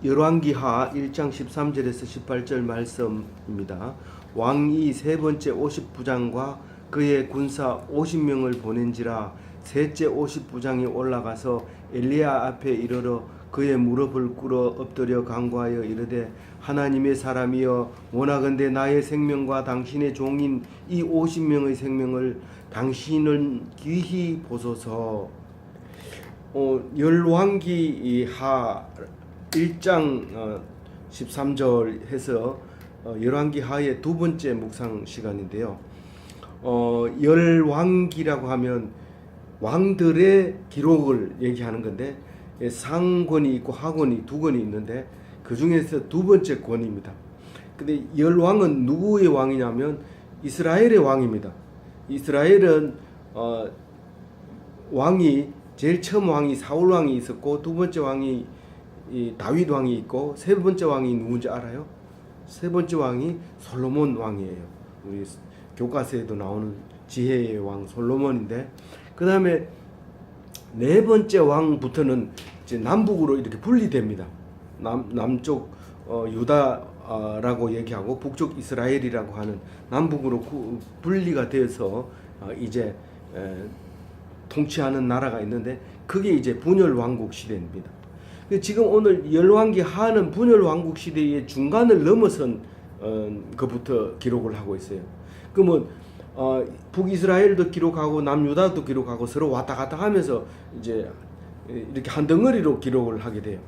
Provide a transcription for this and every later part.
열왕기하 1장 13절에서 18절 말씀입니다. 왕이 세 번째 50부장과 그의 군사 50명을 보낸지라 셋째 50부장이 올라가서 엘리야 앞에 이르러 그의 무릎을 꿇어 엎드려 간구하여 이르되 하나님의 사람이여 원하건대 나의 생명과 당신의 종인 이 50명의 생명을 당신은 귀히 보소서. 열왕기하 1장 13절 해서 열왕기하의 두 번째 묵상 시간인데요. 열왕기라고 하면 왕들의 기록을 얘기하는 건데 상권이 있고 하권이 두 권이 있는데 그 중에서 두 번째 권입니다. 근데 열왕은 누구의 왕이냐면 이스라엘의 왕입니다. 이스라엘은 왕이 제일 처음 왕이 사울 왕이 있었고 두 번째 왕이 다윗 왕이 있고 세 번째 왕이 누군지 알아요? 세 번째 왕이 솔로몬 왕이에요. 우리 교과서에도 나오는 지혜의 왕 솔로몬인데 그 다음에 네 번째 왕부터는 이제 남북으로 이렇게 분리됩니다. 남쪽 유다라고 얘기하고 북쪽 이스라엘이라고 하는 남북으로 분리가 되어서 이제 통치하는 나라가 있는데 그게 이제 분열 왕국 시대입니다. 지금 오늘 열왕기 하는 분열 왕국 시대의 중간을 넘어선 것부터 기록을 하고 있어요. 그러면 북이스라엘도 기록하고 남유다도 기록하고 서로 왔다 갔다 하면서 이제 이렇게 한 덩어리로 기록을 하게 돼요.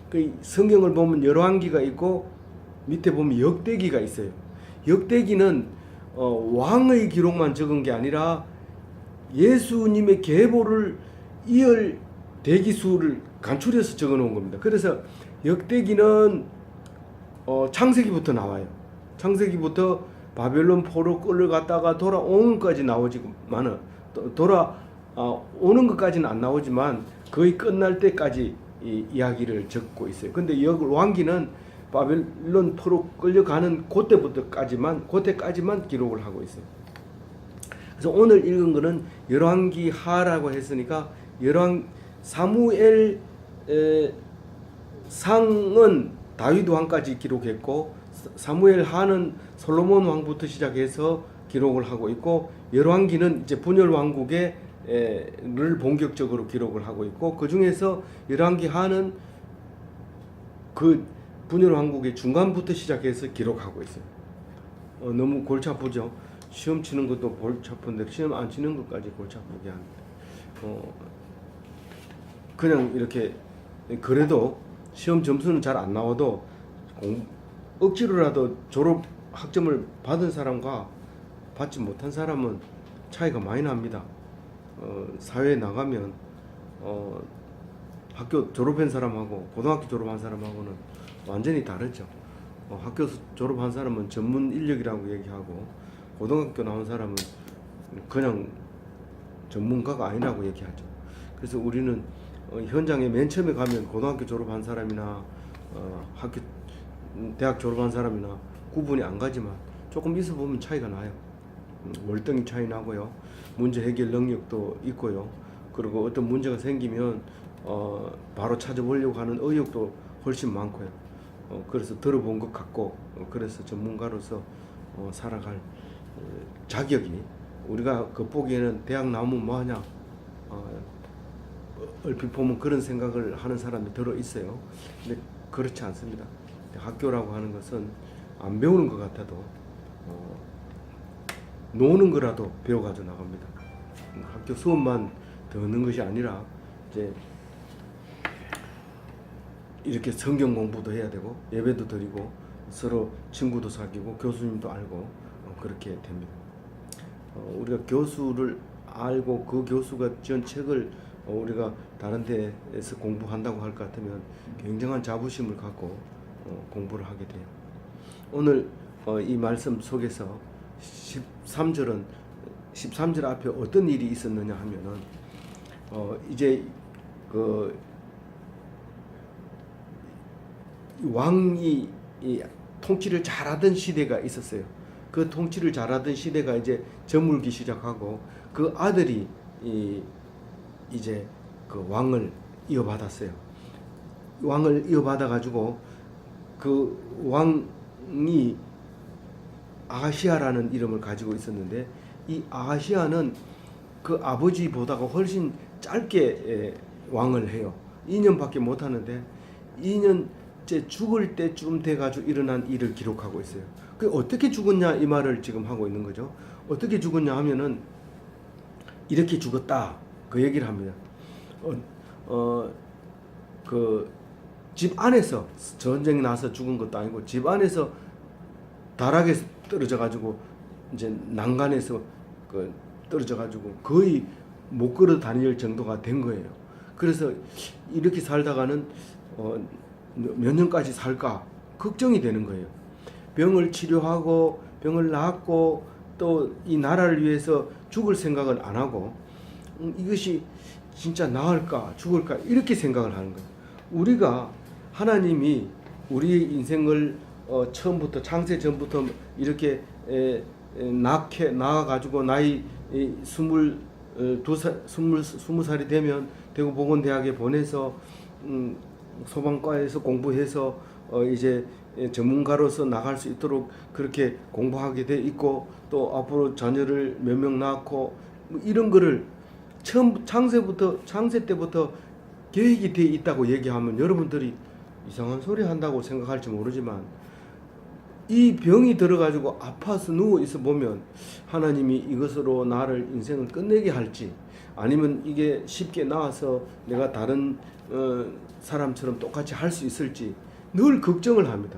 그 성경을 보면 열왕기가 있고 밑에 보면 역대기가 있어요. 역대기는 왕의 기록만 적은 게 아니라 예수님의 계보를 이을 대기수를 간추려서 적어 놓은 겁니다. 그래서 역대기는 창세기부터 나와요. 창세기부터 바벨론 포로 끌려갔다가 돌아오는 것까지 나오지만 돌아오는 것까지는 안 나오지만 거의 끝날 때까지 이 이야기를 적고 있어요. 근데 왕기는 바벨론 포로 끌려가는 그때까지만 기록을 하고 있어요. 그래서 오늘 읽은 거는 열왕기하라고 했으니까 사무엘 상은 다윗 왕까지 기록했고 사무엘 하는 솔로몬 왕부터 시작해서 기록을 하고 있고 열왕기는 이제 분열 왕국의 를 본격적으로 기록을 하고 있고 그 중에서 열왕기 하는 그 분열 왕국의 중간부터 시작해서 기록하고 있어요. 너무 골치 아프죠. 시험 치는 것도 골치 아픈데 시험 안 치는 것까지 골치 아프게 합니다. 그냥 이렇게 그래도 시험 점수는 잘 안 나와도 억지로라도 졸업 학점을 받은 사람과 받지 못한 사람은 차이가 많이 납니다. 사회에 나가면 학교 졸업한 사람하고 고등학교 졸업한 사람하고는 완전히 다르죠. 학교 졸업한 사람은 전문 인력이라고 얘기하고 고등학교 나온 사람은 그냥 전문가가 아니라고 얘기하죠. 그래서 우리는 현장에 맨 처음에 가면 고등학교 졸업한 사람이나 대학 졸업한 사람이나 구분이 안 가지만 조금 있어 보면 차이가 나요. 월등히 차이 나고요. 문제 해결 능력도 있고요. 그리고 어떤 문제가 생기면 바로 찾아보려고 하는 의욕도 훨씬 많고요. 그래서 들어본 것 같고 그래서 전문가로서 살아갈 자격이 우리가 겉보기에는 대학 나오면 뭐하냐 얼핏 보면 그런 생각을 하는 사람이 들어 있어요. 근데 그렇지 않습니다. 학교라고 하는 것은 안 배우는 것 같아도 노는 거라도 배워가지고 나갑니다. 학교 수업만 듣는 것이 아니라 이제 이렇게 성경 공부도 해야 되고 예배도 드리고 서로 친구도 사귀고 교수님도 알고 그렇게 됩니다. 우리가 교수를 알고 그 교수가 지은 책을 우리가 다른 데에서 공부한다고 할 것 같으면 굉장한 자부심을 갖고 공부를 하게 돼요. 오늘 이 말씀 속에서 13절 앞에 어떤 일이 있었느냐 하면은 이제 그 왕이 통치를 잘하던 시대가 있었어요. 그 통치를 잘하던 시대가 이제 저물기 시작하고 그 아들이 이제 그 왕을 이어받았어요. 왕을 이어받아 가지고 그 왕이 아하시아라는 이름을 가지고 있었는데, 이 아하시아는 그 아버지보다가 훨씬 짧게 왕을 해요. 2년밖에 못 하는데 2년째 죽을 때쯤 돼가지고 일어난 일을 기록하고 있어요. 그 어떻게 죽었냐 이 말을 지금 하고 있는 거죠. 어떻게 죽었냐 하면은 이렇게 죽었다 그 얘기를 합니다. 그 집 안에서 전쟁이 나서 죽은 것도 아니고 집 안에서 다락에서 떨어져 가지고 이제 난간에서 그 떨어져 가지고 거의 못 걸어 다닐 정도가 된 거예요. 그래서 이렇게 살다가는 몇 년까지 살까 걱정이 되는 거예요. 병을 치료하고 병을 낫고 또 이 나라를 위해서 죽을 생각은 안 하고 이것이 진짜 나을까 죽을까 이렇게 생각을 하는 거예요. 우리가 하나님이 우리의 인생을 처음부터 창세 전부터 이렇게 낳아가지고 나이 20살이 되면 대구 보건대학에 보내서 소방과에서 공부해서 이제 전문가로서 나갈 수 있도록 그렇게 공부하게 돼 있고, 또 앞으로 자녀를 몇 명 낳고 뭐 이런 거를 창세 때부터 계획이 돼 있다고 얘기하면 여러분들이 이상한 소리 한다고 생각할지 모르지만, 이 병이 들어가지고 아파서 누워 있어 보면 하나님이 이것으로 나를 인생을 끝내게 할지, 아니면 이게 쉽게 나아서 내가 다른 사람처럼 똑같이 할 수 있을지 늘 걱정을 합니다.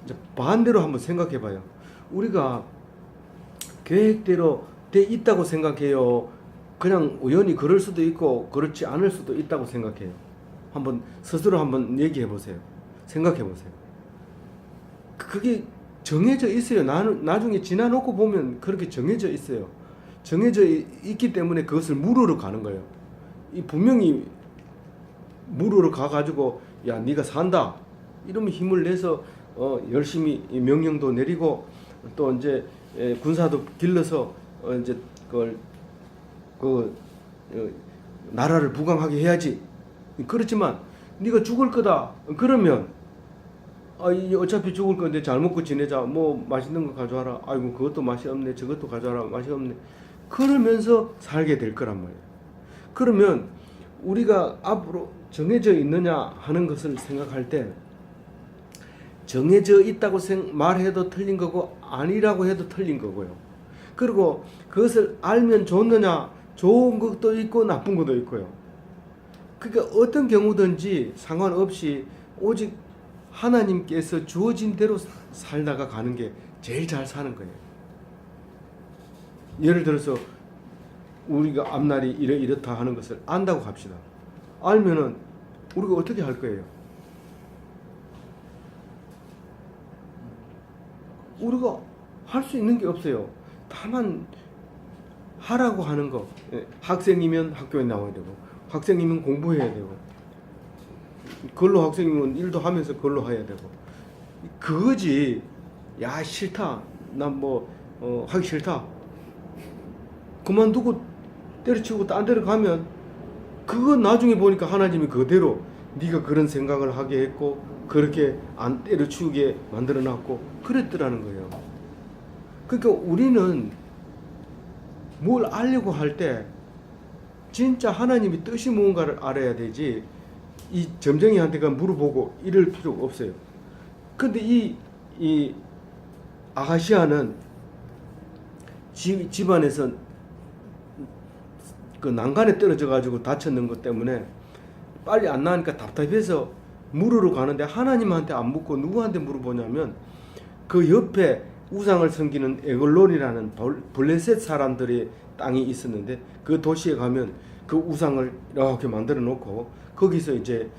이제 반대로 한번 생각해 봐요. 우리가 계획대로 돼 있다고 생각해요? 그냥 우연히 그럴 수도 있고 그렇지 않을 수도 있다고 생각해요? 한번 스스로 한번 얘기해 보세요. 생각해 보세요. 그게 정해져 있어요. 나중에 지나놓고 보면 그렇게 정해져 있어요. 정해져 있기 때문에 그것을 물으러 가는 거예요. 이 분명히 물으러 가가지고 야 네가 산다 이러면 힘을 내서 열심히 명령도 내리고 또 이제 군사도 길러서 이제 나라를 부강하게 해야지. 그렇지만 네가 죽을 거다 그러면 어차피 죽을 건데 잘 먹고 지내자. 뭐 맛있는 거 가져와라. 아이고 그것도 맛이 없네. 저것도 가져와라. 맛이 없네. 그러면서 살게 될 거란 말이에요. 그러면 우리가 앞으로 정해져 있느냐 하는 것을 생각할 때, 정해져 있다고 말해도 틀린 거고 아니라고 해도 틀린 거고요. 그리고 그것을 알면 좋느냐, 좋은 것도 있고 나쁜 것도 있고요. 그러니까 어떤 경우든지 상관없이 오직 하나님께서 주어진 대로 살다가 가는 게 제일 잘 사는 거예요. 예를 들어서 우리가 앞날이 이렇다 하는 것을 안다고 합시다. 알면은 우리가 어떻게 할 거예요? 우리가 할 수 있는 게 없어요. 다만 하라고 하는 거. 학생이면 학교에 나와야 되고, 학생이면 공부해야 되고, 근로 학생이면 일도 하면서 근로 해야 되고, 그거지. 야 싫다. 난 하기 싫다. 그만두고 때려치우고 딴 데로 가면 그건 나중에 보니까 하나님이 그대로 네가 그런 생각을 하게 했고 그렇게 안 때려치우게 만들어놨고 그랬더라는 거예요. 그러니까 우리는 뭘 알려고 할 때 진짜 하나님이 뜻이 뭔가를 알아야 되지, 이 점쟁이한테가 물어보고 이럴 필요가 없어요. 근데 이 아하시아는 집안에서 그 난간에 떨어져 가지고 다쳤는 것 때문에 빨리 안 나으니까 답답해서 물으러 가는데 하나님한테 안 묻고 누구한테 물어보냐면 그 옆에 우상을 섬기는 에글론이라는 블레셋 사람들의 땅이 있었는데 그 도시에 가면 그 우상을 이렇게 만들어 놓고 거기서 이제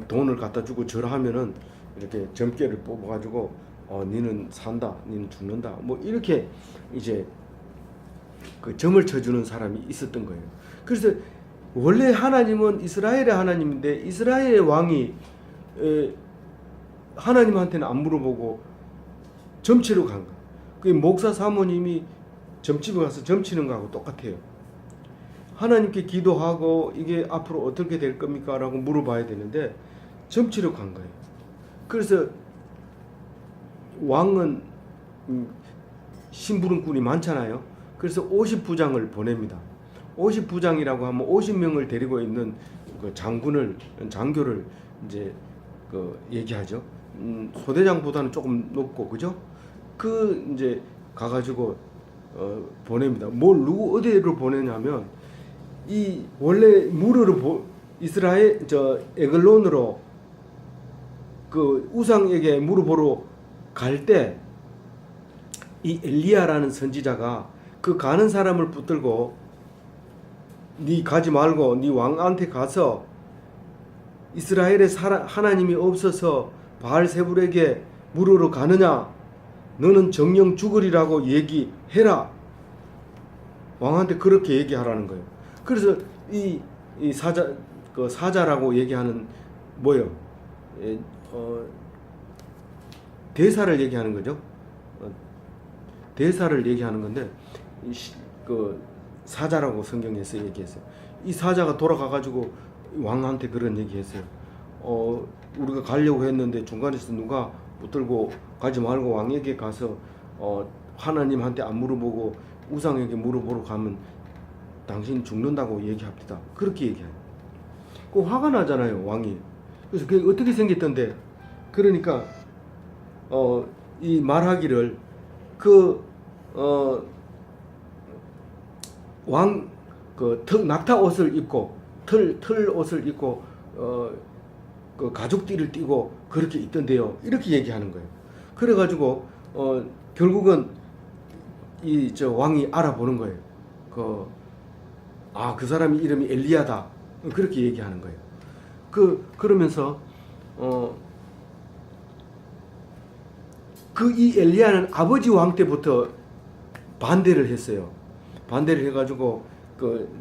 돈을 갖다 주고 절하면은 이렇게 점괘를 뽑아 가지고 니는 산다, 니는 죽는다, 뭐 이렇게 이제 그 점을 쳐주는 사람이 있었던 거예요. 그래서 원래 하나님은 이스라엘의 하나님인데 이스라엘의 왕이 하나님한테는 안 물어보고 점치러 간 거예요. 그 목사 사모님이 점집에 가서 점치는 거하고 똑같아요. 하나님께 기도하고 이게 앞으로 어떻게 될 겁니까? 라고 물어봐야 되는데 점치려고 한 거예요. 그래서 왕은 심부름꾼이 많잖아요. 그래서 50부장을 보냅니다. 50부장이라고 하면 50명을 데리고 있는 그 장교를 이제 그 얘기하죠. 소대장보다는 조금 높고, 그죠? 그 이제 가가지고 보냅니다. 누구 어디로 보내냐면, 이 원래 이스라엘 에글론으로 그 우상에게 물어보러 갈 때 이 엘리야라는 선지자가 그 가는 사람을 붙들고, 네 가지 말고 네 왕한테 가서 이스라엘에 하나님이 없어서 바알세불에게 물으러 가느냐, 너는 정령 죽으리라고 얘기해라. 왕한테 그렇게 얘기하라는 거예요. 그래서 이 사자라고 얘기하는 뭐예요? 대사를 얘기하는 거죠. 대사를 얘기하는 건데, 그 사자라고 성경에서 얘기했어요. 이 사자가 돌아가가지고 왕한테 그런 얘기했어요. 우리가 가려고 했는데 중간에서 누가 붙들고 가지 말고 왕에게 가서 하나님한테 안 물어보고 우상에게 물어보러 가면 당신 죽는다고 얘기합니다. 그렇게 얘기해요. 그 화가 나잖아요, 왕이. 그래서 그게 어떻게 생겼던데, 그러니까 이 말하기를 낙타 옷을 입고 털 옷을 입고 그 가죽띠를 띠고 그렇게 있던데요. 이렇게 얘기하는 거예요. 그래가지고 결국은 왕이 알아보는 거예요. 그 사람이 이름이 엘리야다. 그렇게 얘기하는 거예요. 그러면서 이 엘리야는 아버지 왕 때부터 반대를 했어요. 반대를 해가지고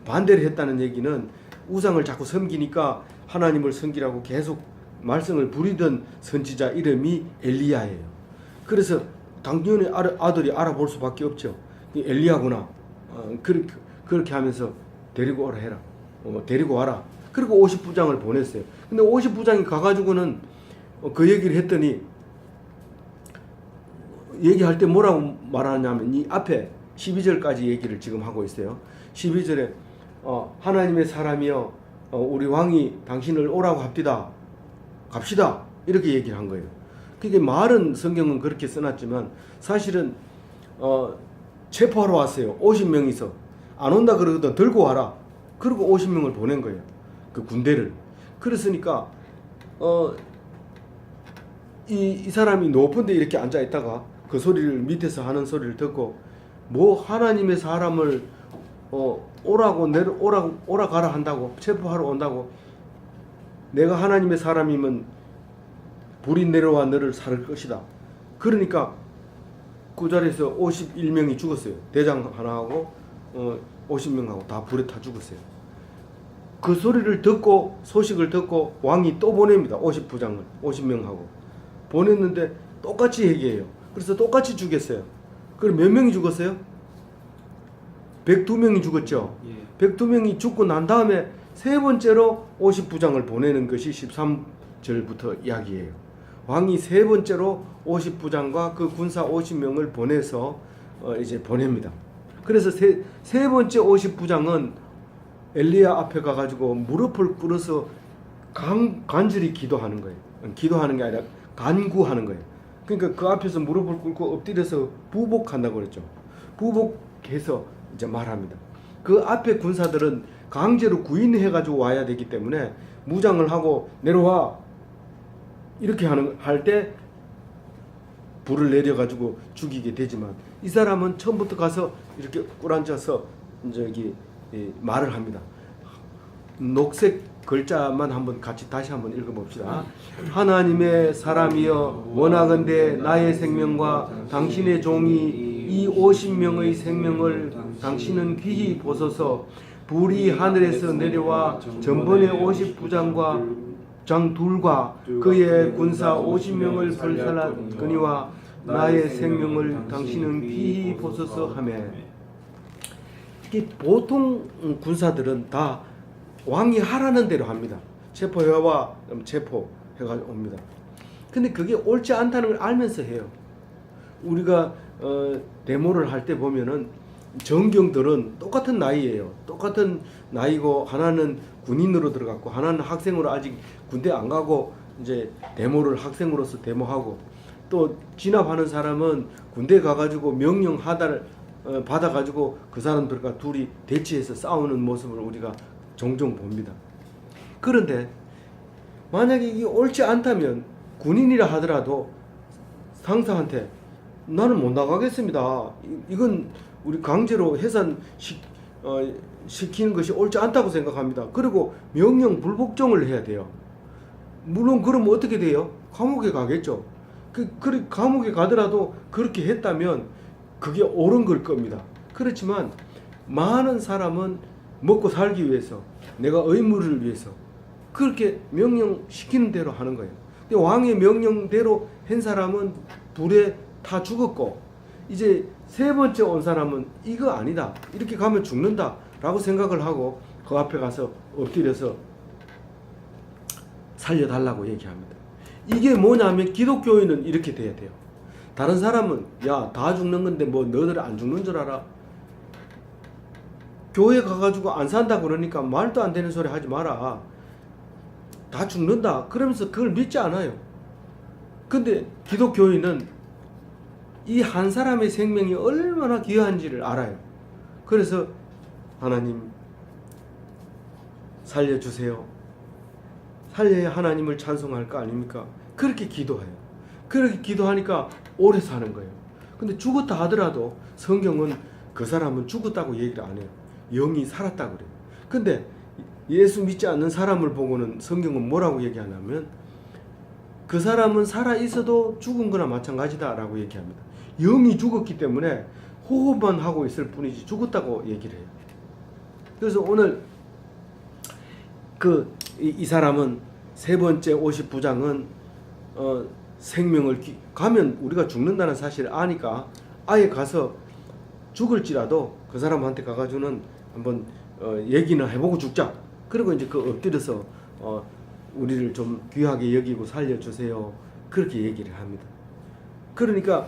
반대를 했다는 얘기는 우상을 자꾸 섬기니까 하나님을 섬기라고 계속 말썽을 부리던 선지자 이름이 엘리야예요. 그래서 당연히 아들이 알아볼 수밖에 없죠. 엘리야구나. 그렇게 하면서 데리고 오라 해라. 데리고 와라. 그리고 50부장을 보냈어요. 근데 50부장이 가가지고는 그 얘기를 했더니, 얘기할 때 뭐라고 말하냐면, 이 앞에 12절까지 얘기를 지금 하고 있어요. 12절에 하나님의 사람이여, 우리 왕이 당신을 오라고 합디다. 갑시다. 이렇게 얘기를 한 거예요. 그게 말은 성경은 그렇게 써놨지만 사실은 체포하러 왔어요. 50명이서. 안 온다 그러거든. 들고 와라. 그리고 50명을 보낸 거예요. 그 군대를. 그랬으니까 이 사람이 높은 데 이렇게 앉아 있다가 그 소리를 밑에서 하는 소리를 듣고, 뭐 하나님의 사람을 오라 가라 한다고, 체포하러 온다고, 내가 하나님의 사람이면 불이 내려와 너를 살을 것이다. 그러니까 그 자리에서 51명이 죽었어요. 대장 하나하고 50명하고 다 불에 타 죽었어요. 그 소리를 듣고, 소식을 듣고 왕이 또 보냅니다. 50부장을 50명하고 보냈는데 똑같이 얘기해요. 그래서 똑같이 죽였어요. 그럼 몇 명이 죽었어요? 102명이 죽었죠. 102명이 죽고 난 다음에 세 번째로 50부장을 보내는 것이 13절부터 이야기예요. 왕이 세 번째로 50부장과 그 군사 50명을 보내서 이제 보냅니다. 그래서 세 번째 50부장은 엘리야 앞에 가가지고 무릎을 꿇어서 간절히 기도하는 거예요. 기도하는 게 아니라 간구하는 거예요. 그러니까 그 앞에서 무릎을 꿇고 엎드려서 부복한다고 그랬죠. 부복해서 이제 말합니다. 그 앞에 군사들은 강제로 구인해가지고 와야 되기 때문에 무장을 하고 내려와 이렇게 할 때 불을 내려가지고 죽이게 되지만, 이 사람은 처음부터 가서 이렇게 꿇앉아서 말을 합니다. 녹색 글자만 다시 한번 읽어봅시다. 하나님의 사람이여, 원하건대 나의 생명과 당신의 종이 이 50명의 생명을 당신은 귀히 보소서. 불이 하늘에서 내려와 전번의 50부장과 장 둘과 그의 군사 50명을 불살랐거니와 나의 생명을 당신은 귀히 보소서 하매. 보통 군사들은 다 왕이 하라는 대로 합니다. 체포해와 체포, 해가 옵니다. 근데 그게 옳지 않다는 걸 알면서 해요. 우리가 데모를 할 때 보면은 정경들은 똑같은 나이예요. 똑같은 나이고 하나는 군인으로 들어갔고 하나는 학생으로 아직 군대 안 가고 이제 데모를 학생으로서 데모하고, 또 진압하는 사람은 군대 가가지고 명령 하달 받아가지고 그 사람들과 둘이 대치해서 싸우는 모습을 우리가 종종 봅니다. 그런데 만약에 이게 옳지 않다면 군인이라 하더라도 상사한테 나는 못 나가겠습니다. 이건 우리 강제로 시키는 것이 옳지 않다고 생각합니다. 그리고 명령 불복종을 해야 돼요. 물론 그러면 어떻게 돼요? 감옥에 가겠죠. 감옥에 가더라도 그렇게 했다면 그게 옳은 걸 겁니다. 그렇지만 많은 사람은 먹고 살기 위해서, 내가 의무를 위해서 그렇게 명령시키는 대로 하는 거예요. 근데 왕의 명령대로 한 사람은 불에 타 죽었고, 이제 세 번째 온 사람은 이거 아니다, 이렇게 가면 죽는다 라고 생각을 하고 그 앞에 가서 엎드려서 살려달라고 얘기합니다. 이게 뭐냐면 기독교인은 이렇게 돼야 돼요. 다른 사람은 야, 다 죽는 건데 뭐 너들 안 죽는 줄 알아? 교회 가가지고 안 산다 그러니까 말도 안 되는 소리 하지 마라, 다 죽는다 그러면서 그걸 믿지 않아요. 근데 기독교인은 이 한 사람의 생명이 얼마나 귀한지를 알아요. 그래서 하나님 살려주세요, 살려야 하나님을 찬송할 거 아닙니까? 그렇게 기도해요. 그렇게 기도하니까 오래 사는 거예요. 근데 죽었다 하더라도 성경은 그 사람은 죽었다고 얘기를 안 해요. 영이 살았다고 그래요. 근데 예수 믿지 않는 사람을 보고는 성경은 뭐라고 얘기하냐면 그 사람은 살아있어도 죽은 거나 마찬가지다 라고 얘기합니다. 영이 죽었기 때문에 호흡만 하고 있을 뿐이지 죽었다고 얘기를 해요. 그래서 오늘 이 사람은 세 번째 50부장은 생명을 가면 우리가 죽는다는 사실을 아니까 아예 가서 죽을지라도 그 사람한테 가가지고는 한번 얘기는 해보고 죽자. 그리고 이제 엎드려서 우리를 좀 귀하게 여기고 살려주세요, 그렇게 얘기를 합니다. 그러니까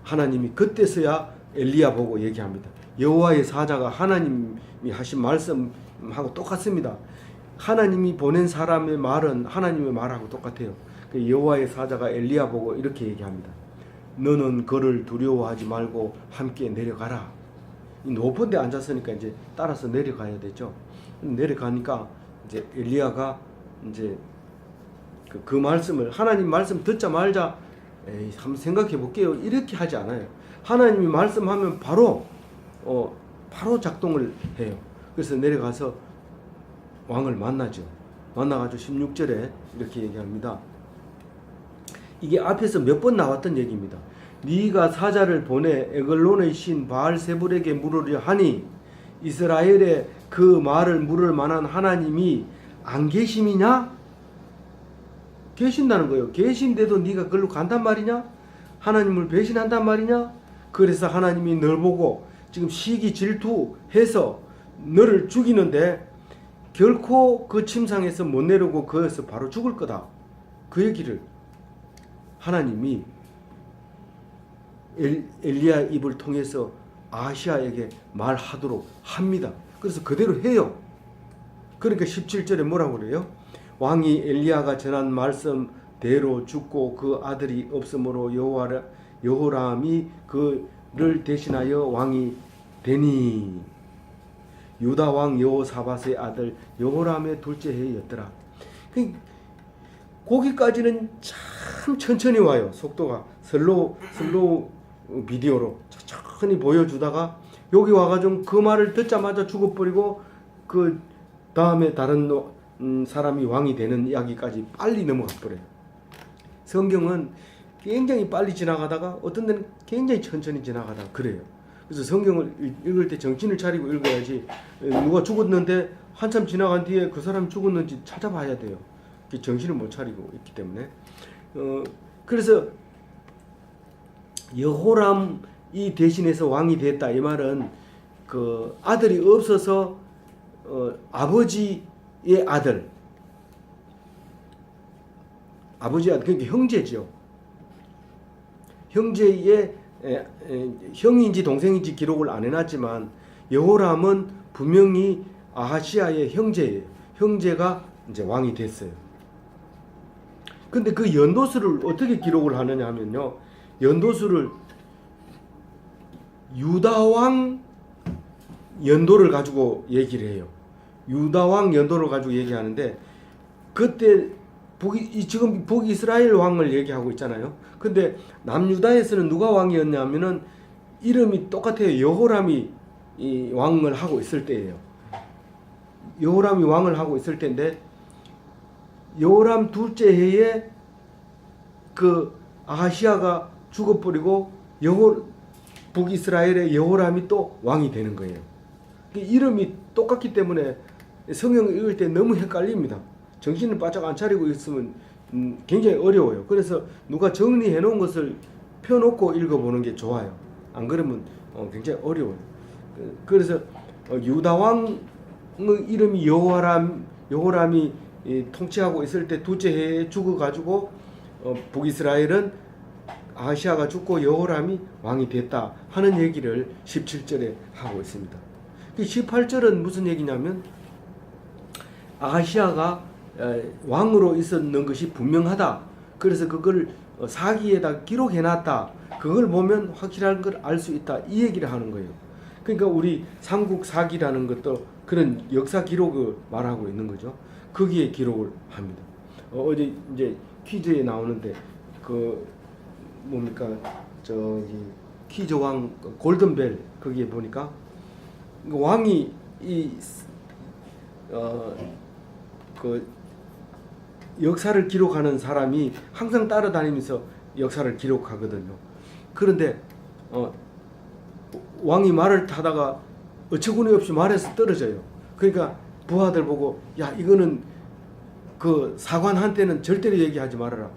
하나님이 그때서야 엘리야 보고 얘기합니다. 여호와의 사자가 하나님이 하신 말씀하고 똑같습니다. 하나님이 보낸 사람의 말은 하나님의 말하고 똑같아요. 여호와의 사자가 엘리야 보고 이렇게 얘기합니다. 너는 그를 두려워하지 말고 함께 내려가라. 높은 데 앉았으니까 이제 따라서 내려가야 되죠. 내려가니까 이제 엘리야가 이제 그 말씀을, 하나님 말씀 듣자마자 에이, 한번 생각해 볼게요, 이렇게 하지 않아요. 하나님이 말씀하면 바로 작동을 해요. 그래서 내려가서 왕을 만나죠. 만나가지고 16절에 이렇게 얘기합니다. 이게 앞에서 몇 번 나왔던 얘기입니다. 네가 사자를 보내 에글론의 신 바알세불에게 물으려 하니 이스라엘에 그 말을 물을 만한 하나님이 안 계심이냐? 계신다는 거예요. 계신데도 네가 그걸로 간단 말이냐? 하나님을 배신한단 말이냐? 그래서 하나님이 널 보고 지금 시기 질투해서 너를 죽이는데 결코 그 침상에서 못 내려오고 거기서 바로 죽을 거다, 그 얘기를 하나님이 엘리야 입을 통해서 아시아에게 말하도록 합니다. 그래서 그대로 해요. 그러니까 17절에 뭐라고 그래요? 왕이 엘리야가 전한 말씀대로 죽고 그 아들이 없으므로 여호람이 그를 대신하여 왕이 되니 유다 왕 여호사밧의 아들 여호람의 둘째 해였더라. 거기까지는 참 천천히 와요. 속도가 슬로우 비디오로 천천히 보여주다가 여기 와가지고 그 말을 듣자마자 죽어버리고 그 다음에 다른 사람이 왕이 되는 이야기까지 빨리 넘어가 버려요. 성경은 굉장히 빨리 지나가다가 어떤 데는 굉장히 천천히 지나가다가 그래요. 그래서 성경을 읽을 때 정신을 차리고 읽어야지, 누가 죽었는데 한참 지나간 뒤에 그 사람이 죽었는지 찾아봐야 돼요. 정신을 못 차리고 있기 때문에. 그래서 여호람이 대신해서 왕이 됐다, 이 말은 그 아들이 없어서 아버지의 아들, 아버지와 그러니까 형제죠. 형제의 형인지 동생인지 기록을 안 해놨지만 여호람은 분명히 아하시아의 형제예요. 형제가 이제 왕이 됐어요. 근데 그 연도수를 어떻게 기록을 하느냐 하면요. 연도수를 유다왕 연도를 가지고 얘기를 해요. 유다왕 연도를 가지고 얘기하는데 그때 지금 북이스라엘 왕을 얘기하고 있잖아요. 근데 남유다에서는 누가 왕이었냐면은 이름이 똑같아요. 여호람이 이 왕을 하고 있을 때예요. 여호람이 왕을 하고 있을 때인데 여호람 둘째 해에 그 아하시아가 죽어버리고 북이스라엘의 여호람이 또 왕이 되는 거예요. 이름이 똑같기 때문에 성경을 읽을 때 너무 헷갈립니다. 정신을 바짝 안 차리고 있으면 굉장히 어려워요. 그래서 누가 정리해 놓은 것을 펴놓고 읽어보는 게 좋아요. 안 그러면 굉장히 어려워요. 그래서 유다왕의 이름이 여호람이 통치하고 있을 때 둘째 해에 죽어가지고 북이스라엘은 아하시아가 죽고 여호람이 왕이 됐다 하는 얘기를 17절에 하고 있습니다. 18절은 무슨 얘기냐면 아하시아가 왕으로 있었는 것이 분명하다. 그래서 그걸 사기에다 기록해놨다. 그걸 보면 확실한 걸 알 수 있다. 이 얘기를 하는 거예요. 그러니까 우리 삼국 사기라는 것도 그런 역사 기록을 말하고 있는 거죠. 거기에 기록을 합니다. 어제 이제 퀴즈에 나오는데 그 뭡니까 저기 퀴즈 왕 골든벨 거기에 보니까 왕이 그 역사를 기록하는 사람이 항상 따라다니면서 역사를 기록하거든요. 그런데 왕이 말을 타다가 어처구니 없이 말에서 떨어져요. 그러니까 부하들 보고 야 이거는 그 사관한테는 절대로 얘기하지 말아라.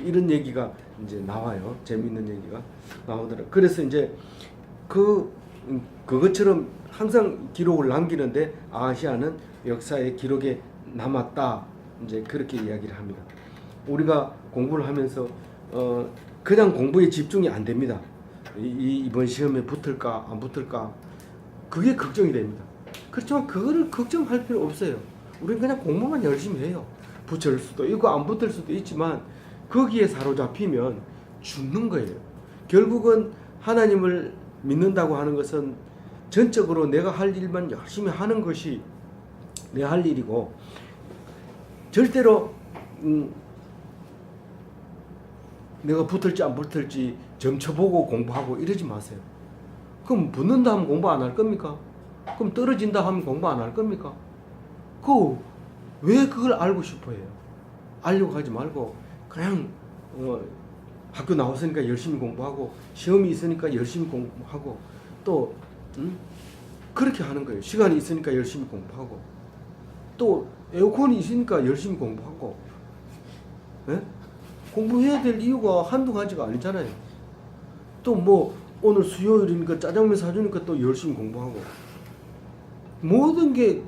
이런 얘기가 이제 나와요. 재미있는 얘기가 나오더라고요. 그래서 이제 그것처럼 항상 기록을 남기는데 아하시아는 역사의 기록에 남았다. 이제 그렇게 이야기를 합니다. 우리가 공부를 하면서 그냥 공부에 집중이 안 됩니다. 이번 시험에 붙을까 안 붙을까 그게 걱정이 됩니다. 그렇지만 그거를 걱정할 필요 없어요. 우리는 그냥 공부만 열심히 해요. 붙을 수도 있고 안 붙을 수도 있지만 거기에 사로잡히면 죽는 거예요. 결국은 하나님을 믿는다고 하는 것은 전적으로 내가 할 일만 열심히 하는 것이 내 할 일이고 절대로 내가 붙을지 안 붙을지 점쳐보고 공부하고 이러지 마세요. 그럼 붙는다 하면 공부 안 할 겁니까? 그럼 떨어진다 하면 공부 안 할 겁니까? 왜 그걸 알고 싶어 해요? 알려고 하지 말고 그냥 학교 나왔으니까 열심히 공부하고 시험이 있으니까 열심히 공부하고 또 그렇게 하는 거예요. 시간이 있으니까 열심히 공부하고 또 에어컨이 있으니까 열심히 공부하고 네? 공부해야 될 이유가 한두 가지가 아니잖아요. 또 뭐 오늘 수요일이니까 짜장면 사주니까 또 열심히 공부하고 모든 게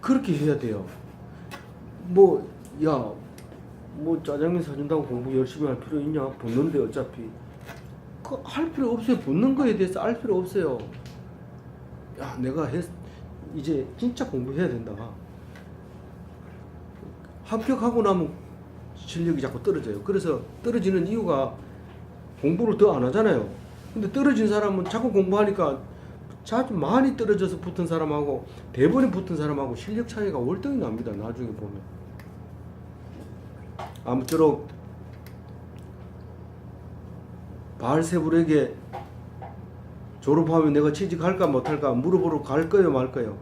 그렇게 해야 돼요. 뭐 짜장면 사준다고 공부 열심히 할 필요 있냐? 붙는데 어차피 할 필요 없어요. 붙는 거에 대해서 알 필요 없어요. 야 내가 이제 진짜 공부해야 된다. 합격하고 나면 실력이 자꾸 떨어져요. 그래서 떨어지는 이유가 공부를 더 안 하잖아요. 근데 떨어진 사람은 자꾸 공부하니까 자주 많이 떨어져서 붙은 사람하고 대번에 붙은 사람하고 실력 차이가 월등히 납니다. 나중에 보면. 아무쪼록 바알세불에게 졸업하면 내가 취직할까 못할까 물어보러 갈 거예요 말 거예요?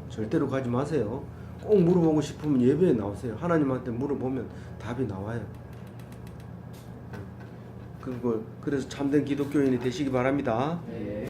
절대로 가지 마세요. 꼭 물어보고 싶으면 예배에 나오세요. 하나님한테 물어보면 답이 나와요. 그래서 참된 기독교인이 되시기 바랍니다. 네.